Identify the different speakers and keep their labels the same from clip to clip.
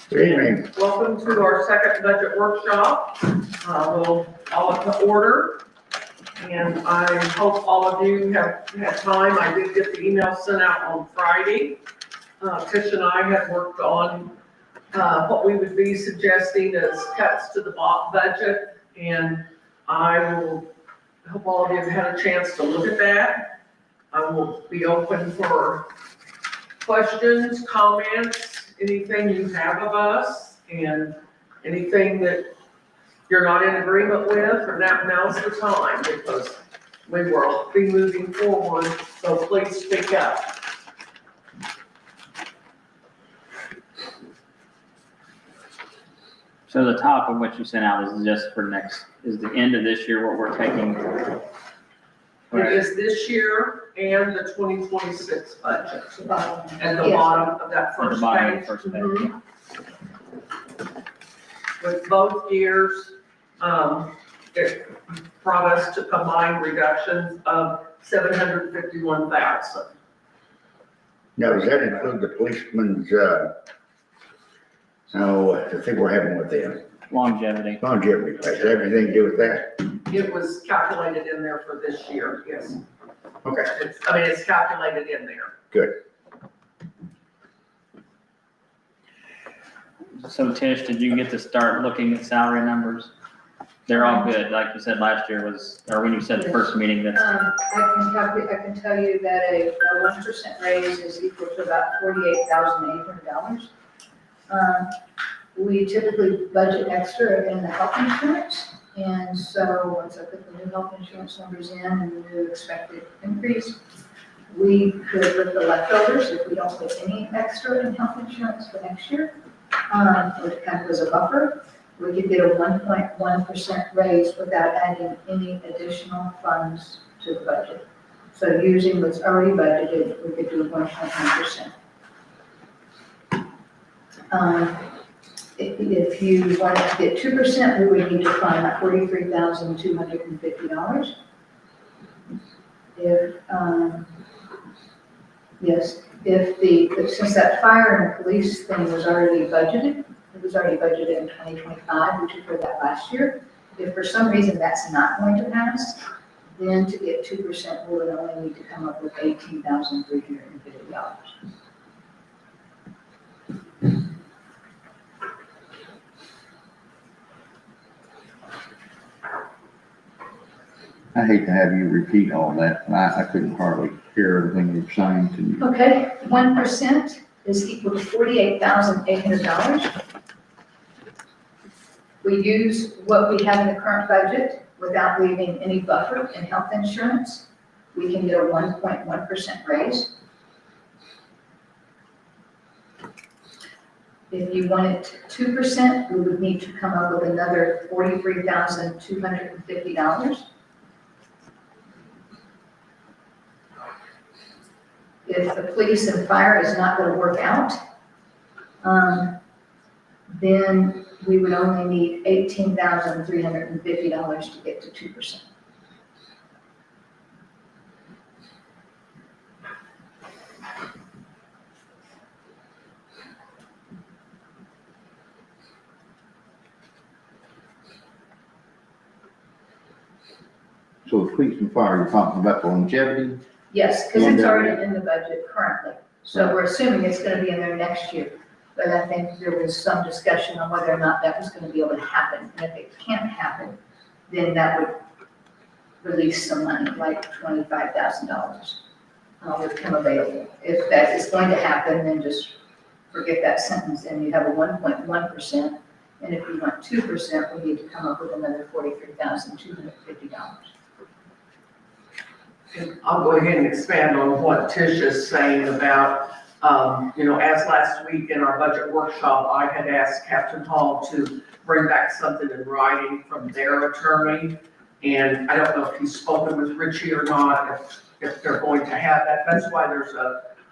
Speaker 1: Good evening.
Speaker 2: Welcome to our second budget workshop. We'll call it to order. And I hope all of you have had time. I did get the email sent out on Friday. Tish and I had worked on what we would be suggesting as cuts to the budget. And I hope all of you have had a chance to look at that. I will be open for questions, comments, anything you have of us, and anything that you're not in agreement with, or now's the time, because we will be moving forward, so please speak up.
Speaker 3: So the top of what you sent out is just for is the end of this year what we're taking?
Speaker 2: It is this year and the 2026 budget, at the
Speaker 4: Yes.
Speaker 2: bottom of that
Speaker 3: At the
Speaker 2: first
Speaker 3: bottom of the
Speaker 2: page.
Speaker 3: first page.
Speaker 2: Mhm. With both years, it brought us to combined reductions of 751,000.
Speaker 1: Now, does that include the policeman's, the thing we're having with them?
Speaker 3: Longevity.
Speaker 1: Longevity pay, has everything to do with that?
Speaker 2: It was calculated in there for this year, yes.
Speaker 1: Okay,
Speaker 2: It's calculated in there.
Speaker 1: good.
Speaker 3: So Tish, did you get to start looking at salary numbers? They're all good, like you said last year or when you said the first meeting, that's,
Speaker 4: I can tell you that a 1% raise is equal to about $48,800. We typically budget extra in the health insurance, and so once I put the new health insurance numbers in and the new expected increase, we could, with the leftovers, if we don't put any extra in health insurance for next year, which kind of was a buffer, we could get a 1.1% raise without adding any additional funds to the budget. So using what's already budgeted, we could do 1.1%. If you wanted to get 2%, we would need to find that $43,250. Since that fire and police thing was already budgeted, it was already budgeted in 2025, we took care of that last year. If for some reason that's not going to pass, then to get 2%, we would only need to come up with $18,350.
Speaker 5: I hate to have you repeat all that. I couldn't hardly hear everything you were saying to you.
Speaker 4: Okay, 1% is equal to $48,800. We use what we have in the current budget without leaving any buffer in health insurance. We can get a 1.1% raise. If you wanted 2%, we would need to come up with another $43,250. If the police and fire is not going to work out, then we would only need $18,350 to get to 2%.
Speaker 5: So the police and fire, you're talking about the longevity?
Speaker 4: Yes, because it's already in the budget currently. So we're assuming it's going to be in there next year. But I think there was some discussion on whether or not that was going to be able to happen. And if it can't happen, then that would release some money, like $25,000 would come available. If that is going to happen, then just forget that sentence and you have a 1.1%. And if you want 2%, we need to come up with another $43,250.
Speaker 2: I'll go ahead and expand on what Tish is saying about, as last week in our budget workshop, I had asked Captain Hall to bring back something in writing from their attorney. And I don't know if he's spoken with Richie or not, if they're going to have that. That's why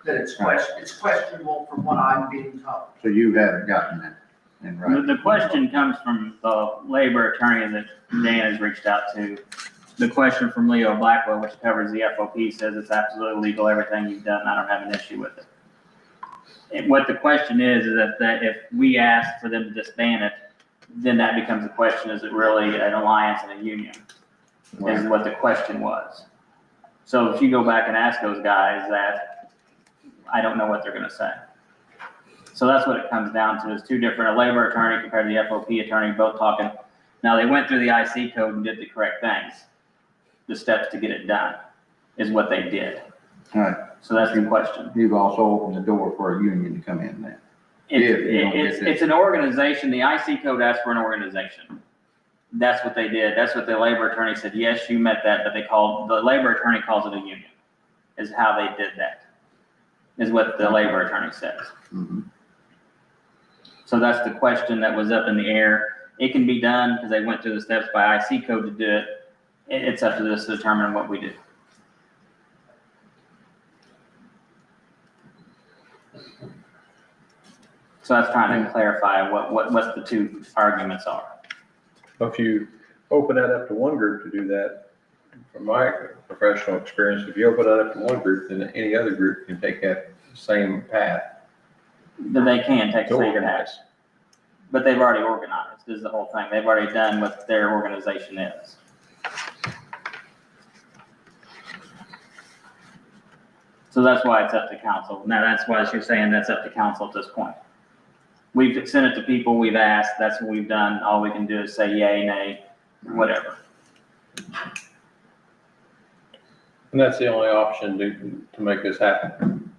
Speaker 2: it's questionable from what I'm being told.
Speaker 5: So you haven't gotten that in right?
Speaker 3: The question comes from the labor attorney that Dan has reached out to. The question from Leo Blackwell, which covers the FOP, says it's absolutely legal, everything you've done, I don't have an issue with it. What the question is that if we ask for them to disband it, then that becomes a question, is it really an alliance and a union? Is what the question was. So if you go back and ask those guys that, I don't know what they're gonna say. So that's what it comes down to, is two different, a labor attorney compared to the FOP attorney, both talking. Now, they went through the IC code and did the correct things. The steps to get it done is what they did.
Speaker 5: Right.
Speaker 3: So that's the question.
Speaker 5: You've also opened the door for a union to come in then. Yeah, you don't get that.
Speaker 3: It's an organization, the IC code asked for an organization. That's what they did, that's what the labor attorney said, yes, you met that, but the labor attorney calls it a union, is how they did that, is what the labor attorney says.
Speaker 5: Mhm.
Speaker 3: So that's the question that was up in the air. It can be done, because they went through the steps by IC code to do it. It's up to us to determine what we do. So that's trying to clarify what the two arguments are.
Speaker 6: If you open that up to one group to do that, from my professional experience, if you open that up to one group, then any other group can take that same path
Speaker 3: Then they can take
Speaker 6: to
Speaker 3: a second
Speaker 6: organize.
Speaker 3: act, but they've already organized, is the whole thing. They've already done what their organization is. So that's why it's up to council. Now, that's why she's saying that's up to council at this point. We've sent it to people, we've asked, that's what we've done. All we can do is say yay, nay, whatever.
Speaker 6: And that's the only option to make this happen.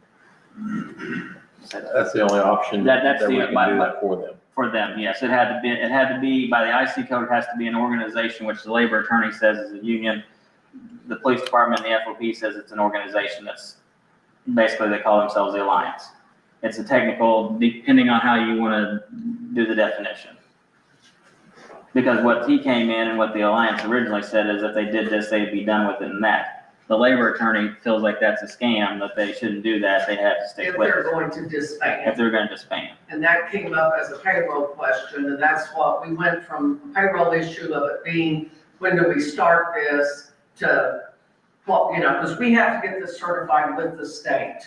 Speaker 6: That's the only option
Speaker 3: That's
Speaker 6: that we
Speaker 3: the-
Speaker 6: can do that for them.
Speaker 3: For them, yes, it had to be, by the IC code, it has to be an organization, which the labor attorney says is a union. The police department and the FOP says it's an organization that's, basically they call themselves the Alliance. It's a technical, depending on how you wanna do the definition. Because what he came in and what the Alliance originally said is if they did this, they'd be done with it and that. The labor attorney feels like that's a scam, that they shouldn't do that, they have to stick
Speaker 2: If
Speaker 3: with
Speaker 2: they're
Speaker 3: it,
Speaker 2: going to disband.
Speaker 3: if they're gonna disband.
Speaker 2: And that came up as a payroll question, and that's what, we went from a payroll issue of it being, when do we start this, to, well, because we have to get this certified with the state,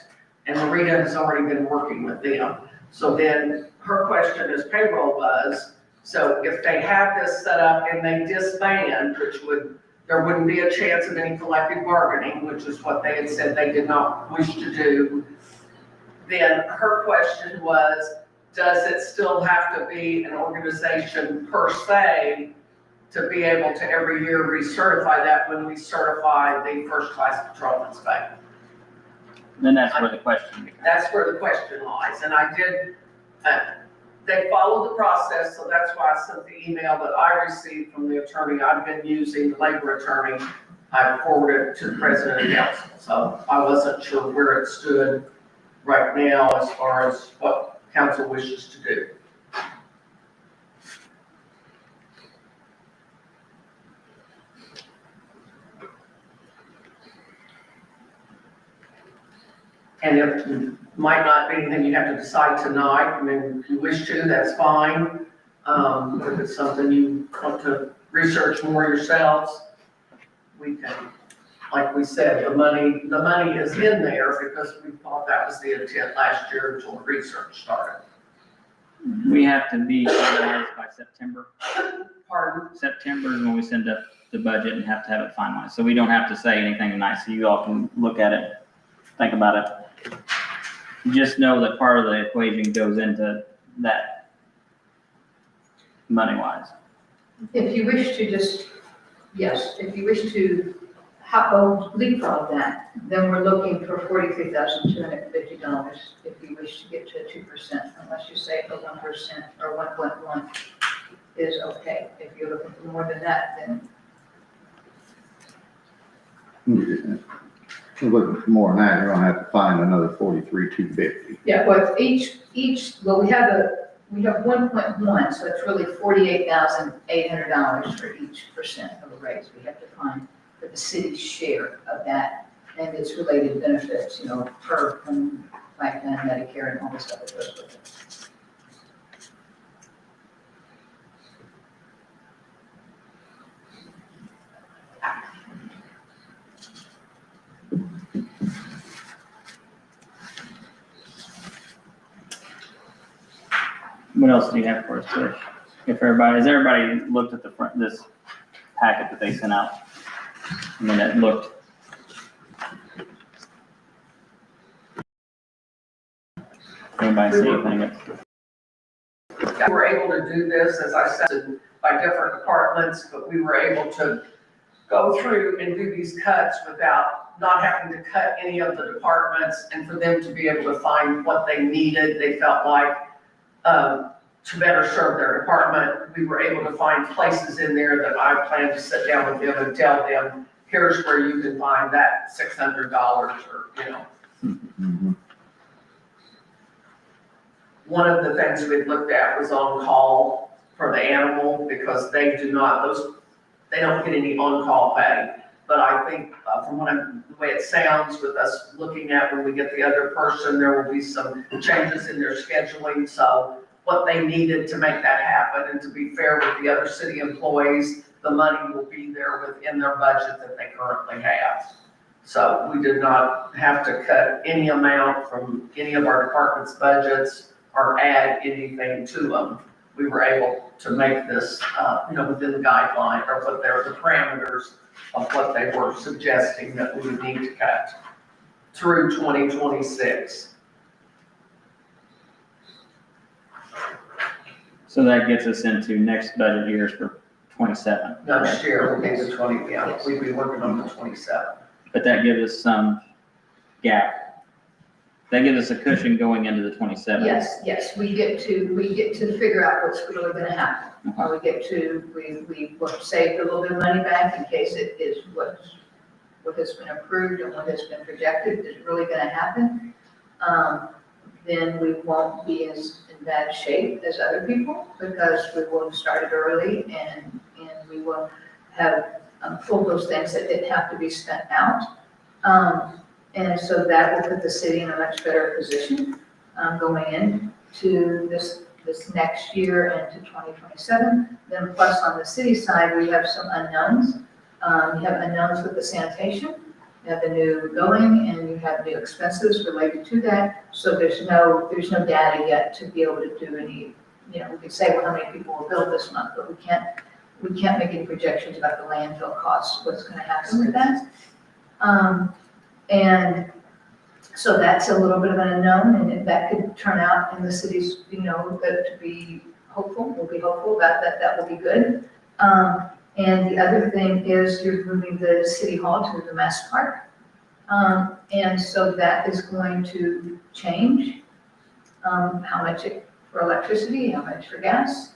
Speaker 2: and Marita has already been working with them. So then, her question is payroll was, so if they have this set up and they disband, there wouldn't be a chance of any collective bargaining, which is what they had said they did not wish to do. Then her question was, does it still have to be an organization per se to be able to every year recertify that when we certify the first class patrolman inspector?
Speaker 3: Then that's where the question becomes.
Speaker 2: That's where the question lies, and I did, they followed the process, so that's why I sent the email that I received from the attorney I've been using, the labor attorney. I forwarded it to the president of council, so I wasn't sure where it stood right now as far as what council wishes to do. And it might not be anything you have to decide tonight. I mean, if you wish to, that's fine. If it's something you want to research more yourselves, we can, like we said, the money is in there because we thought that was the intent last year until the research started.
Speaker 3: We have to be finalized by September.
Speaker 2: Pardon?
Speaker 3: September is when we send up the budget and have to have it finalized. So we don't have to say anything tonight, so you all can look at it, think about it. Just know that part of the equation goes into that money-wise.
Speaker 4: If you wish to just, yes, if you wish to leapfrog that, then we're looking for $43,250 if you wish to get to 2%, unless you say for 1% or 1.1 is okay. If you're looking for more than that, then
Speaker 5: If you're looking for more than that, you're gonna have to find another 43,250.
Speaker 4: yeah, well, well, we have 1.1, so it's really $48,800 for each percent of a raise. We have to find for the city's share of that and its related benefits, PERF and like Medicare and all the stuff that goes with it.
Speaker 3: What else do you have for us, Trish? Has everybody looked at this packet that they sent out? I mean, it looked. Anybody see anything?
Speaker 2: We were able to do this, as I said, by different departments, but we were able to go through and do these cuts without not having to cut any of the departments, and for them to be able to find what they needed. They felt like, to better serve their department, we were able to find places in there that I plan to sit down with them and tell them, here's where you can find that $600 or, you know.
Speaker 5: Mhm.
Speaker 2: One of the things we looked at was on call for the animal, because they don't get any on-call pay. But I think, from the way it sounds with us looking at when we get the other person, there will be some changes in their scheduling. So what they needed to make that happen, and to be fair with the other city employees, the money will be there within their budget that they currently have. So we did not have to cut any amount from any of our department's budgets or add anything to them. We were able to make this, within the guideline, or what the parameters of what they were suggesting that we would need to cut through 2026.
Speaker 3: So that gets us into next budget years for 27.
Speaker 2: Next year will be the 20, yeah, we'd be working on the 27.
Speaker 3: But that gives us some gap. That gives us a cushion going into the 27.
Speaker 4: Yes, we get to figure out what's really gonna happen.
Speaker 3: Okay.
Speaker 4: We will save a little bit of money back in case it is what has been approved and what has been projected is really gonna happen. Then we won't be as in bad shape as other people, because we will have started early and we will have pulled those things that didn't have to be spent out. And so that will put the city in a much better position, going into this next year and to 2027. Then plus on the city side, we have some unknowns. We have unknowns with the sanitation. You have the new building and you have new expenses related to that. So there's no data yet to be able to do any, we could say, well, how many people will build this month, but we can't make any projections about the landfill costs, what's gonna happen with that. And so that's a little bit of an unknown, and that could turn out in the cities, to be hopeful, we'll be hopeful about that, that will be good. And the other thing is you're moving the city hall to the Mass Park. And so that is going to change, how much for electricity, how much for gas.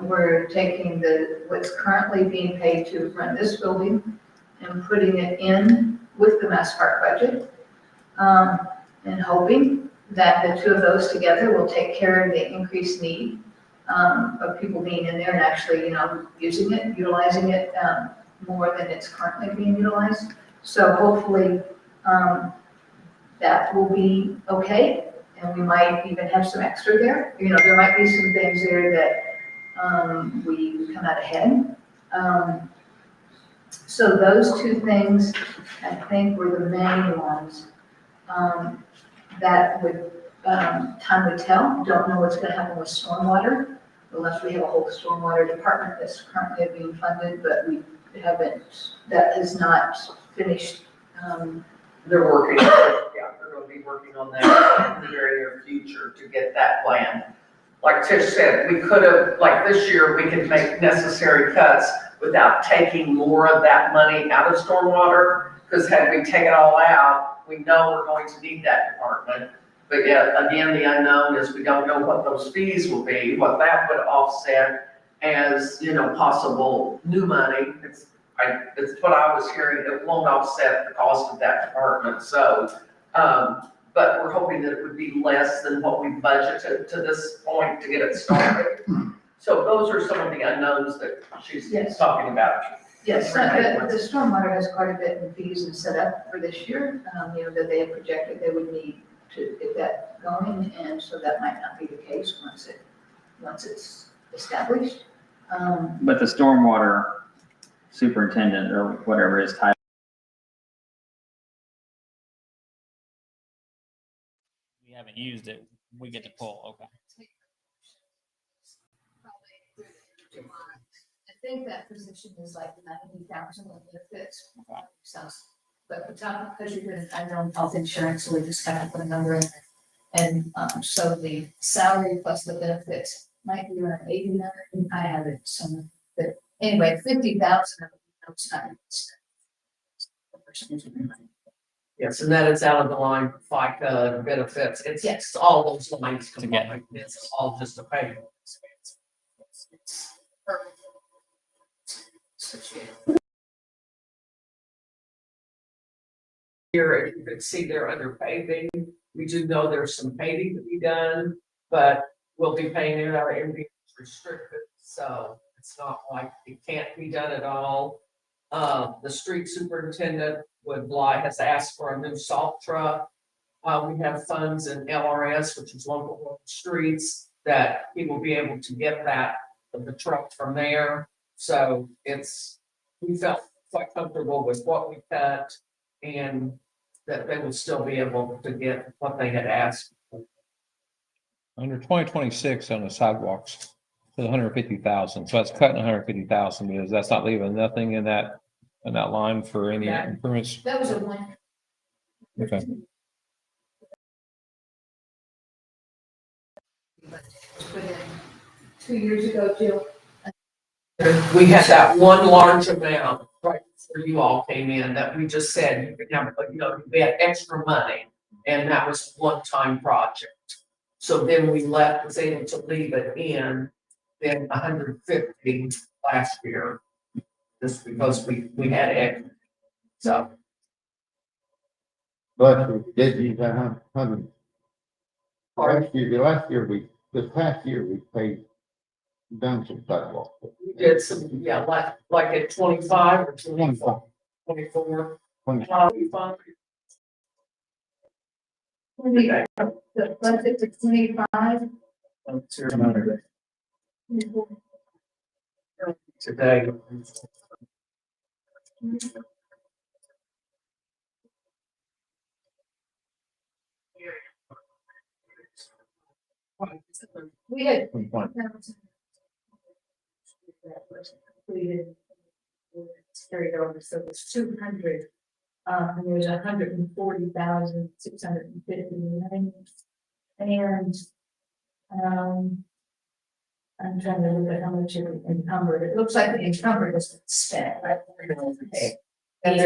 Speaker 4: We're taking what's currently being paid to run this building and putting it in with the Mass Park budget, and hoping that the two of those together will take care of the increased need of people being in there and actually, using it, utilizing it more than it's currently being utilized. So hopefully that will be okay, and we might even have some extra there. There might be some things there that we come out ahead. So those two things, I think, were the main ones that would, time would tell. Don't know what's gonna happen with stormwater, unless we have a whole stormwater department that's currently being funded, but that is not finished.
Speaker 2: They're working, they're gonna be working on that in the very near future to get that plan. Like Tish said, we could have, like this year, we could make necessary cuts without taking more of that money out of stormwater, because had we take it all out, we know we're going to need that department. But yet, again, the unknown is we don't know what those fees will be, what that would offset as, possible new money. It's what I was hearing, it won't offset the cost of that department. So, but we're hoping that it would be less than what we budgeted to this point to get it started. So those are some of the unknowns that she's talking about.
Speaker 4: Yes, the stormwater has quite a bit in fees and set up for this year, that they have projected they would need to get that going, and so that might not be the case once it's established.
Speaker 3: But the stormwater superintendent or whatever his title. We haven't used it, we get to pull, okay.
Speaker 4: think that position is like 90,000 on benefits. Sounds, but the top, because you're gonna, I know health insurance, so we just kind of put a number in. And, so the salary plus the benefits might be around 89, I have it somewhere, but anyway, 50,000.
Speaker 2: Yes, and that is out of the line, FICA benefits, it's
Speaker 4: Yes.
Speaker 2: all those lines
Speaker 3: Together.
Speaker 2: combined, it's all just a payroll expense. Here, you can see they're under paving, we do know there's some paving to be done, but we'll be paying it out of MV restricted, so it's not like it can't be done at all. The street superintendent has asked for a new salt truck. We have funds in LRS, which is local road streets, that he will be able to get the truck from there. So we felt quite comfortable with what we cut and that they would still be able to get what they had asked.
Speaker 6: Under 2026 on the sidewalks, it's 150,000, so that's cutting 150,000, because that's not leaving nothing in that line for any
Speaker 2: Yeah.
Speaker 6: improvements.
Speaker 4: That was a one.
Speaker 6: Okay.
Speaker 4: Put in 2 years ago, Jill.
Speaker 2: We had that one large amount right before you all came in that we just said you could have, we had extra money. And that was a one-time project. So then was able to leave it in, then 150 last year. Just because we had it. So,
Speaker 5: Last year, did use that hundred. This past year, we paid, done some sidewalk.
Speaker 2: we did some, like at 25 or 24. 24. 25.
Speaker 4: The budget for 25.
Speaker 2: Today.
Speaker 4: We had.
Speaker 5: $25,000.
Speaker 4: Completed. It's carried over, so it's 200. And there's 140,659. And, I'm trying to look at how much it encumbered. It looks like the encumbered is spent, right?
Speaker 2: And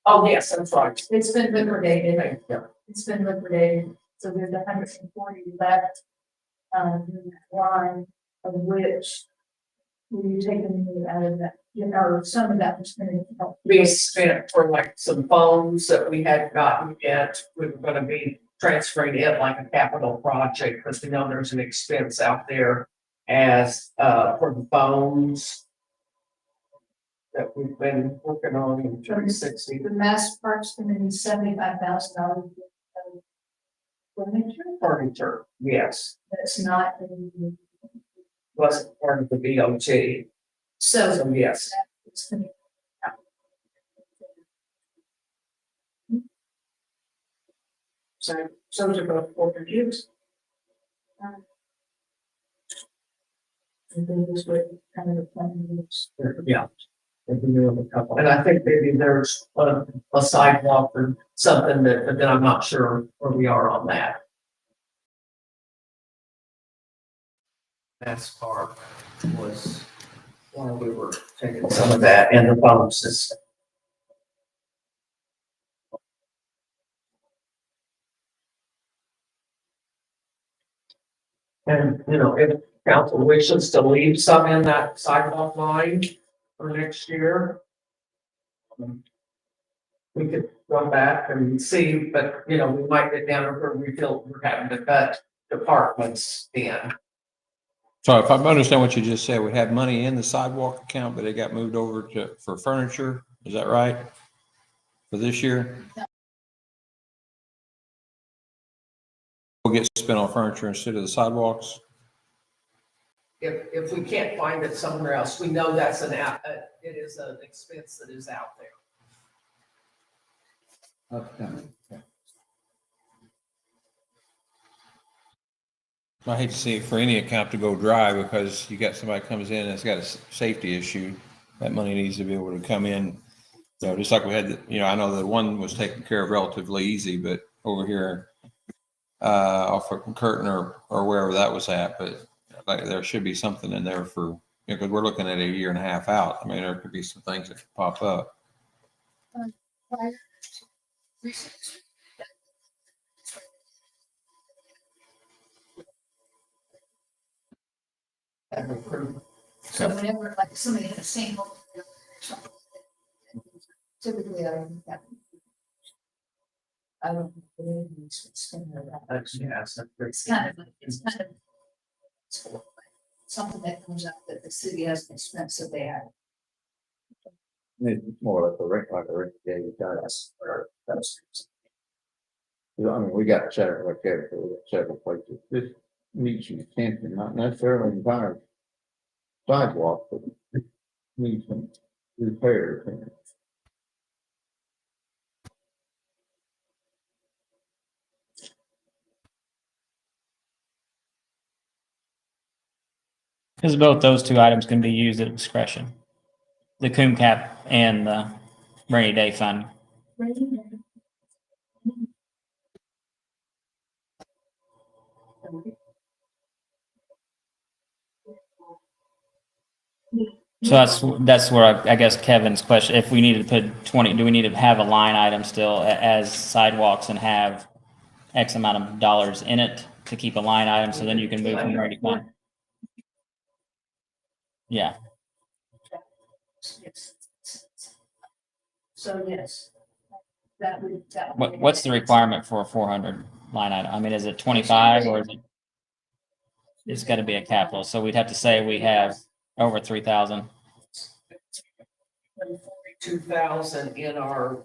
Speaker 2: oh, yes, that's right.
Speaker 4: It's been liquidated.
Speaker 2: Yeah.
Speaker 4: It's been liquidated, so there's 140 left, in that line, of which we taken out of that, or some of that was going to help.
Speaker 2: Be spent for like some phones that we had gotten yet. We were gonna be transferring it like a capital project, because we know there's an expense out there as, for the phones that we've been working on in 360.
Speaker 4: The Mass Parks Committee, $75,000. Furniture,
Speaker 2: Furniture, yes,
Speaker 4: that's not in.
Speaker 2: wasn't part of the BOT,
Speaker 4: So.
Speaker 2: so yes.
Speaker 4: It's gonna-
Speaker 2: So, those are both overages.
Speaker 4: And then this way, kind of the plan is.
Speaker 2: Yeah. And I think maybe there's a sidewalk or something but then I'm not sure where we are on that. That's part was while we were taking some of that and the phone system. And, if council wishes to leave some in that sidewalk line for next year. We could go back and see, but, we might get down to where we feel we're having to cut departments in.
Speaker 6: So if I understand what you just said, we had money in the sidewalk account, but it got moved over for furniture. Is that right? For this year? We'll get spent on furniture instead of the sidewalks.
Speaker 2: If we can't find it somewhere else, we know that's it is an expense that is out there.
Speaker 5: That's coming.
Speaker 6: I hate to see it for any account to go dry because you got somebody comes in that's got a safety issue. That money needs to be able to come in. You know, just like we had, I know that one was taken care of relatively easy, but over here, off of Curtin or wherever that was at, but like there should be something in there for, because we're looking at a year and a half out. I mean, there could be some things that could pop up.
Speaker 4: So whenever, like, somebody had a single. Typically, I don't believe we should spend that. It's kind of, it's something that comes up that the city has an expense that they have.
Speaker 5: It's more like a rent day, that's, or that's. I mean, we got several, like, we got several places, this needs some attention, not necessarily entire sidewalk, but needs some repairs.
Speaker 3: Because both those two items can be used at discretion. The coom cap and the rainy day fund. So that's where I guess Kevin's question, if we need to put 20, do we need to have a line item still as sidewalks and have X amount of dollars in it to keep a line item, so then you can move from ready fund? Yeah,
Speaker 4: Yes. So, yes. That would.
Speaker 3: what's the requirement for a 400 line item? I mean, is it 25 or is it? It's gotta be a capital, so we'd have to say we have over 3,000.
Speaker 2: 42,000 in our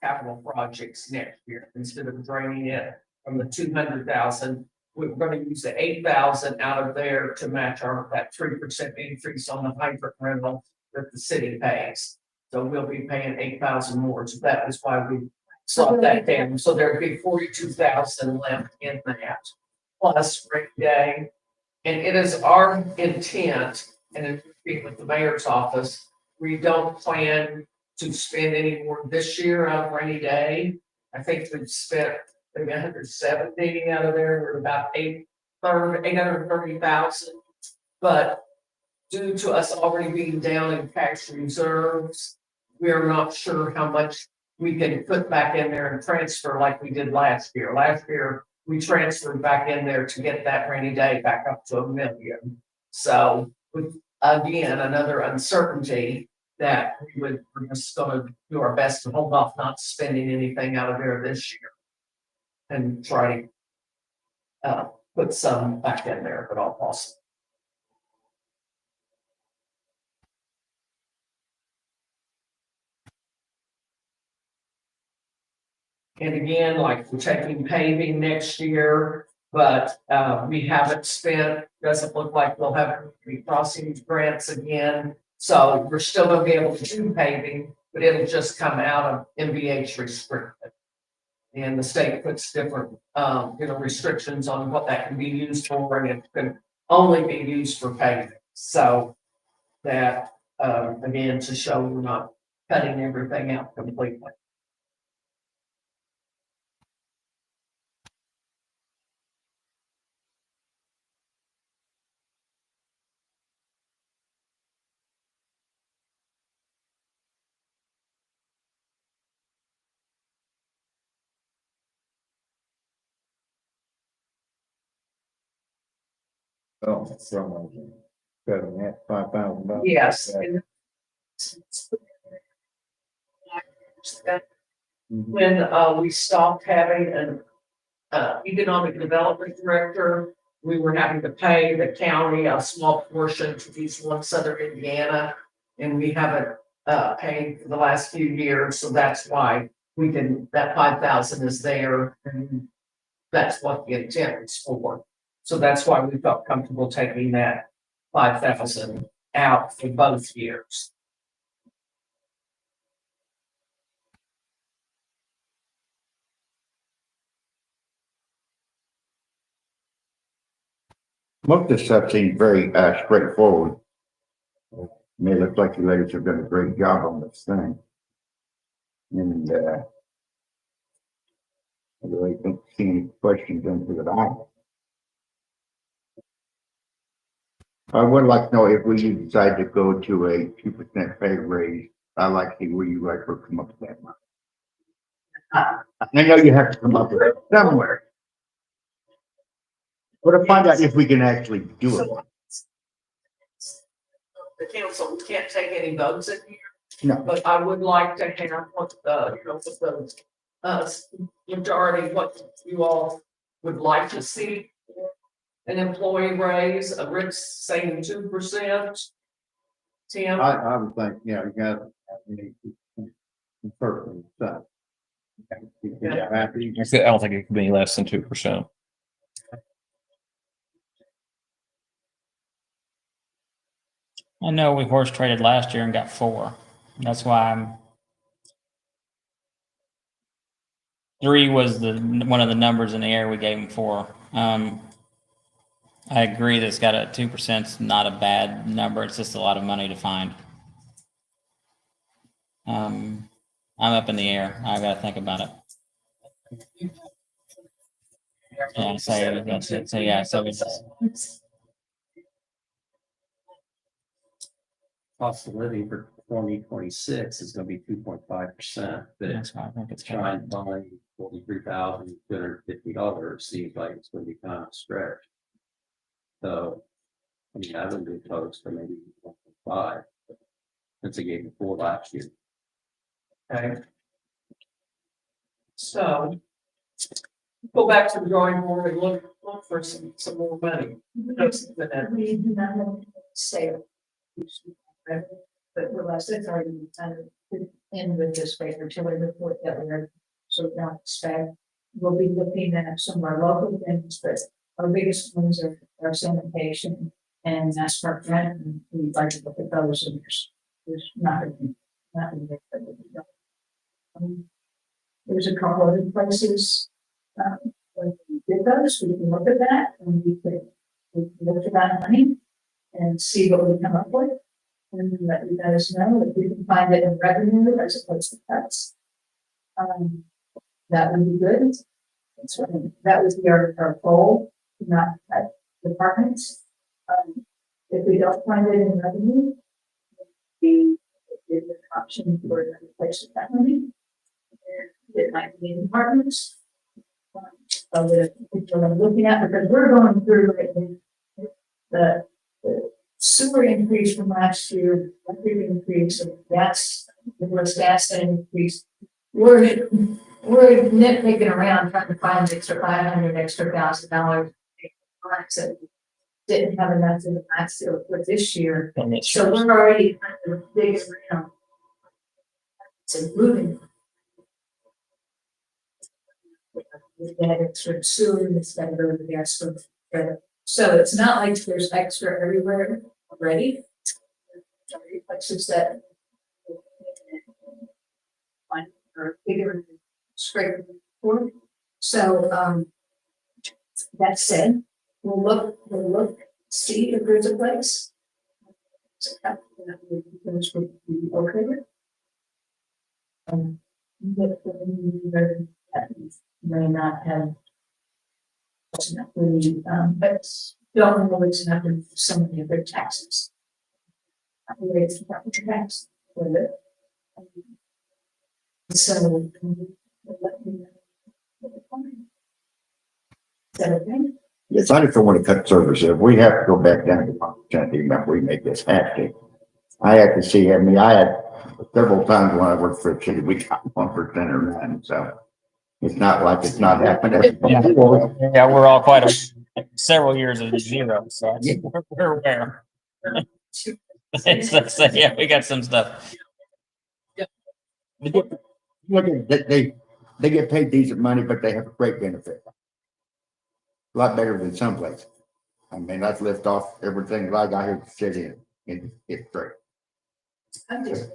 Speaker 2: capital projects next year, instead of draining it from the 200,000. We're gonna use the 8,000 out of there to match that 3% increase on the hydrant rental that the city pays. So we'll be paying 8,000 more, so that is why we slow that down, so there'd be 42,000 left in that. Plus rainy day, and it is our intent, and in speaking with the mayor's office, we don't plan to spend any more this year out of rainy day. I think we've spent maybe 170 out of there, we're about 830,000. But due to us already being down in cash reserves, we are not sure how much we can put back in there and transfer like we did last year. Last year, we transferred back in there to get that rainy day back up to $1 million. So with, again, another uncertainty that we're just gonna do our best to hold off not spending anything out of there this year. And try to put some back in there if at all possible. And again, like we're taking paving next year, but we haven't spent, doesn't look like we'll have any crossings grants again. So we're still gonna be able to do paving, but it'll just come out of MVH restricted. And the state puts different, restrictions on what that can be used for, and it can only be used for paving. So that, again, to show we're not cutting everything out completely.
Speaker 5: Oh, from, cutting that $5,000.
Speaker 2: Yes. And when we stopped having an economic development director, we were having to pay the county a small portion to East One Southern Indiana. And we haven't paid for the last few years, so that's why that 5,000 is there, and that's what the intent is for. So that's why we felt comfortable taking that 5,000 out for both years.
Speaker 1: Most of this stuff seems very, straightforward. I mean, it looks like you ladies have done a great job on this thing. And, I really don't see any questions into it. I would like to know if we decide to go to a 2% pay raise, I'd like to see where you guys will come up with that money. I know you have to come up with it somewhere. But to find out if we can actually do it.
Speaker 2: The council can't take any votes in here.
Speaker 1: No.
Speaker 2: But I would like to have what the, what the, majority, what you all would like to see. An employee raise, Rick's saying 2%. Tim,
Speaker 5: I would think, yeah, you got, you need to confer with that. Yeah, happy.
Speaker 6: I don't think it could be less than 2%.
Speaker 3: I know we horse traded last year and got 4. That's why 3 was one of the numbers in the air we gave him 4. I agree that it's got a 2% is not a bad number. It's just a lot of money to find. I'm up in the air. I got to think about it. Yeah, so that's it. So yeah, so it's
Speaker 7: Cost of living for 2026 is gonna be 2.5%, but
Speaker 3: that's why I think it's
Speaker 7: trying to find $43,250 seems like it's gonna be kind of stretched. So, I mean, I wouldn't be opposed for maybe 1.5, since they gave me 4 last year.
Speaker 2: okay. So. Go back to the drawing board and look for some more money.
Speaker 4: We do not want to say. But realize it's already kind of in with this paper to the report that we're sort of not expect. We'll be looking at some of our local things, but our biggest ones are sanitation and mass park rent, and we'd like to look at those, and there's not there's a couple other places. When we did those, we can look at that and we can look at that money and see what we come up with. And then let you guys know if we can find it in revenue as opposed to cuts. That would be good. That would be our goal, not cut departments. If we don't find it in revenue, there's an option for another place to that money. It might be in departments. What I'm looking at, because we're going through the sewer increase from last year, electric increase of gas, gas increase. We're nitpicking around trying to find extra $1,000 that didn't have enough in the last year for this year. So we're already kind of digging around. It's moving. That extra sewer instead of the gas. So it's not like there's extra everywhere already. Places that are bigger scrape for. So that said, we'll look, see if there's a place. So that would be okay with. But may not have. But don't know it's not in some of the other taxes. Raise the property tax with it. So. Let me know. Is that okay?
Speaker 1: Yes, I just don't want to cut service. If we have to go back down to 1%, even if we make this happen. I have to see, I mean, I had several times when I worked for a city, we got 1% or none, so. It's not like it's not happening.
Speaker 3: Yeah, we're all several years of 0, so we're aware. Yeah, we got some stuff.
Speaker 1: Look at they get paid decent money, but they have a great benefit. A lot better than some places. I mean, let's lift off everything like I hear the city and it's great.
Speaker 4: I'm just.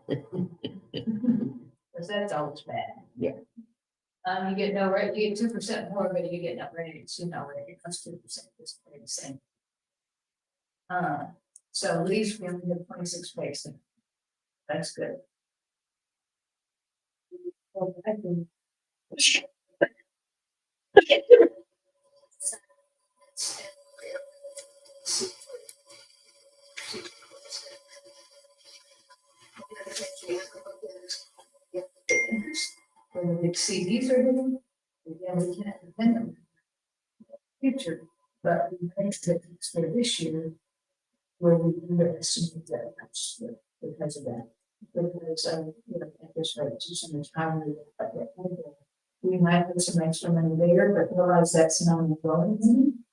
Speaker 4: Because that's always bad.
Speaker 1: Yeah.
Speaker 4: You get no rate, you get 2% more, but you get no raise, you know, it costs 2%, it's pretty the same. So at least we only have 26 basic. That's good. Well, I think- When the big CDs are hitting, again, we can't depend on them. Future, but we think that it's for this year, where we underestimate that much because of that. Because, you know, at this rate, it's so much higher. We might put some extra money there, but realize that's not going.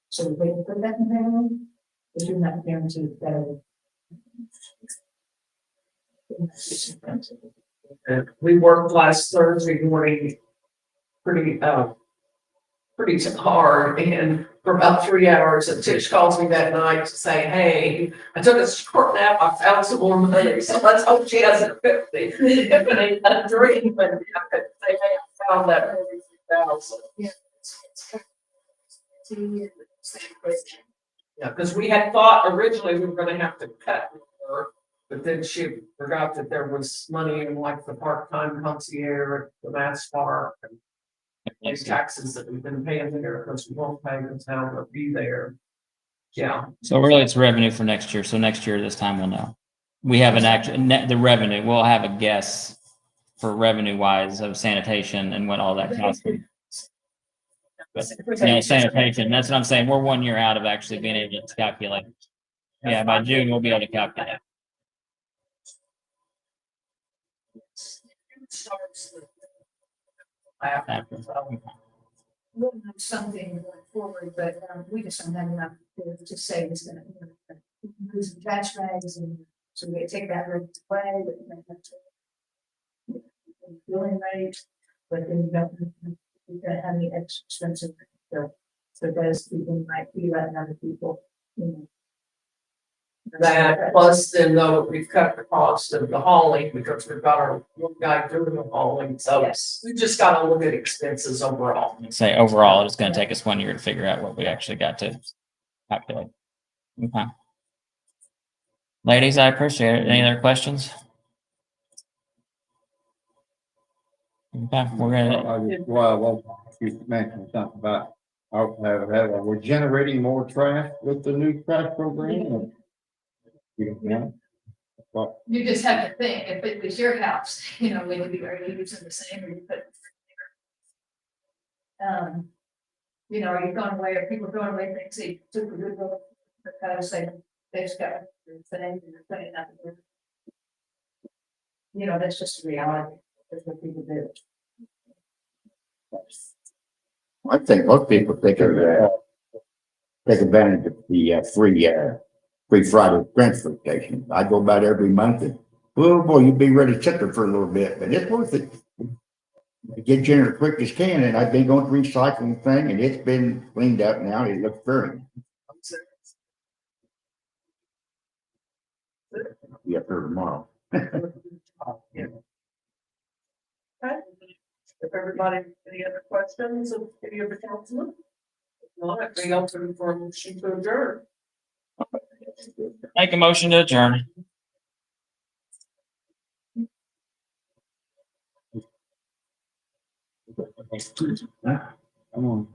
Speaker 4: So we can put that in there, but you're not guaranteed that.
Speaker 2: We worked last Thursday morning pretty hard, and for about 3 hours, and Tish calls me that night to say, hey, I took a short nap, I found some more money, so let's hope she hasn't picked me. If it ain't a dream, but I could say, hey, I found that $43,000. Yeah, because we had thought originally we were gonna have to cut her, but then she forgot that there was money in like the part-time concierge, the mass park, and these taxes that we've been paying there, because we won't pay the town to be there. Yeah,
Speaker 3: So really it's revenue for next year. So next year, this time we'll know. We have an actual net, the revenue, we'll have a guess for revenue wise of sanitation and what all that costs. But, you know, sanitation, that's what I'm saying. We're 1 year out of actually being able to calculate. Yeah, by June, we'll be able to calculate. After.
Speaker 4: We'll have something going forward, but we just don't have enough to say it's gonna, increase the trash bags, and so we take that rate away, but we have to. Billing rate, but then we don't have any extra expensive, so those people might be letting other people, you know.
Speaker 2: that plus then though, we've cut the cost of the hauling because we've got our one guy doing the hauling, so
Speaker 4: Yes.
Speaker 2: we just gotta look at expenses overall.
Speaker 3: Say overall, it's gonna take us 1 year to figure out what we actually got to calculate. Okay. Ladies, I appreciate it. Any other questions? Okay, we're gonna,
Speaker 5: Well, you mentioned something about, we're generating more trash with the new trash program. or- You don't know? Well,
Speaker 4: You just have to think, if it was your house, you know, would you, are you using the same, or you put. You know, are you throwing away, are people throwing away things they took a good look, because they just got the thing, and they're putting it out there. You know, that's just a reality, that's what people do.
Speaker 1: I think most people take advantage of the free Friday transportation. I go about every month and, oh boy, you'd be ready to sit there for a little bit, but it's worth it. Get you in as quick as can, and I've been going through the recycling thing, and it's been cleaned up now. It looks very. Be up there tomorrow. Yeah.
Speaker 2: Okay. If everybody, any other questions of any of the councilmen? If not, I'd be open for a motion to adjourn.
Speaker 3: make a motion to adjourn.
Speaker 5: I'm on.